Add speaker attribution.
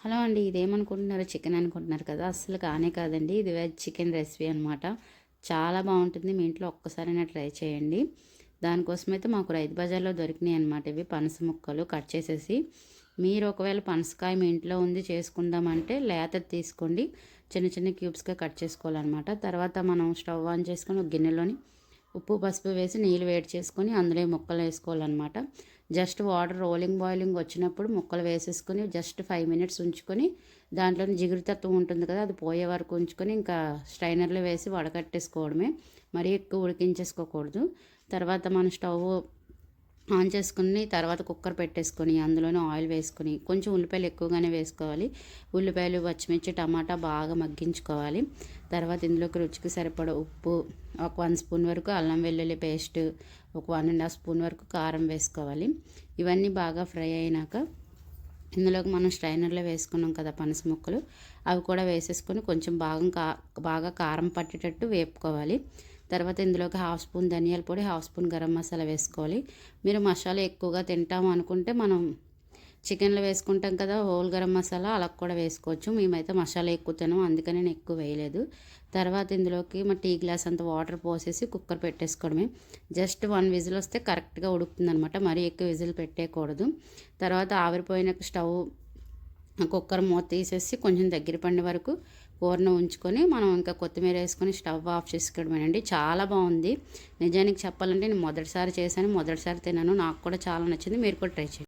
Speaker 1: Hello అండి. ఇదేమనుకుంటున్నారు, chicken అనుకుంటున్నారు కదా! అస్సలు కానే కాదండి. ఇది వెజ్ చికెన్ రెసిపీ అనమాట. చాలా బావుంటుంది. మీ ఇంట్లో ఒక్కసారైనా ట్రై చేయండి. దానికోసమైతే మాకు రైతు బజార్‌లో దొరికినాయి అనమాట ఇవి పనస ముక్కలు కట్ చేసేసి. మీరు ఒకవేళ పనసకాయ మీ ఇంట్లో ఉంది చేసుకుందామంటే లేతది తీసుకోండి. చిన్న చిన్న క్యూబ్స్‌గా కట్ చేసుకోవాలనమాట. తర్వాత మనం స్టవ్ ఆన్ చేసుకొని ఒక గిన్నెలోని ఉప్పు, పసుపు వేసి నీళ్ళు వేడి చేసుకొని అందులో ఈ ముక్కలు వేసుకోవాలనమాట. జస్ట్ వాటర్ బాయిలింగ్ వచ్చినప్పుడు ముక్కలు వేసేసుకొని జస్ట్ 5 మినిట్స్ ఉంచుకొని దాంట్లోని జిగురుతత్వం ఉంటుంది కదా, అది పోయే వరకు ఉంచుకొని ఇంకా స్ట్రైనర్లో వేసి వడకట్టేసుకోవడమే. మరీ ఎక్కువ ఉడికించేసుకోకూడదు. తర్వాత మనం స్టవ్ ఆన్ చేసుకుని తర్వాత కుక్కర్ పెట్టేసుకొని అందులోనే ఆయిల్ వేసుకొని కొంచెం ఉల్లిపాయలు ఎక్కువగానే వేసుకోవాలి. ఉల్లిపాయలు, పచ్చిమిర్చి, టమాటా బాగా మగ్గించుకోవాలి. తర్వాత ఇందులోకి రుచికి సరిపడా ఉప్పు, ఒక 1 స్పూన్ వరకు అల్లం వెల్లుల్లి పేస్ట్, ఒక 1.5 స్పూన్ వరకు కారం వేసుకోవాలి. ఇవన్నీ బాగా ఫ్రై అయినాక ఇందులోకి మనం స్ట్రైనర్లో వేసుకున్నాం కదా పనస ముక్కలు, అవి కూడా వేసేసుకొని కొంచెం బాగా కారం పట్టేటట్టు వేపుకోవాలి. తర్వాత ఇందులోకి 1/2 స్పూన్ ధనియాల పొడి, 1/2 స్పూన్ గరం మసాలా వేసుకోవాలి. మీరు మసాలా ఎక్కువగా తింటాము అనుకుంటే మనం చికెన్లో వేసుకుంటాం కదా హోల్ గరం మసాలా, అలా కూడా వేసుకోవచ్చు. మేమైతే మసాలా ఎక్కువ తినాం, అందుకని నేను ఎక్కువ వేయలేదు. తర్వాత ఇందులోకి మా టీ గ్లాస్ అంత వాటర్ పోసేసి కుక్కర్ పెట్టేసుకోవడమే. జస్ట్ 1 విజిల్ వస్తే కరెక్ట్గా ఉడుకుతుంది అనమాట. మరీ ఎక్కువ విజిల్ పెట్టేయకూడదు. తర్వాత ఆవిరిపోయినాక స్టవ్ కుక్కర్ మూత తీసేసి కొంచెం దగ్గర పడిన వరకు కూరను ఉంచుకొని మనం ఇంకా కొత్తిమీర వేసుకొని స్టవ్ ఆఫ్ చేసుకోవడమేనండి. చాలా బాగుంది. నిజానికి చెప్పాలంటే నేను మొదటిసారి చేశాను, మొదటిసారి తిన్నాను. నాకు కూడా చాలా నచ్చింది. మీరు కూడా ట్రై చేయండి.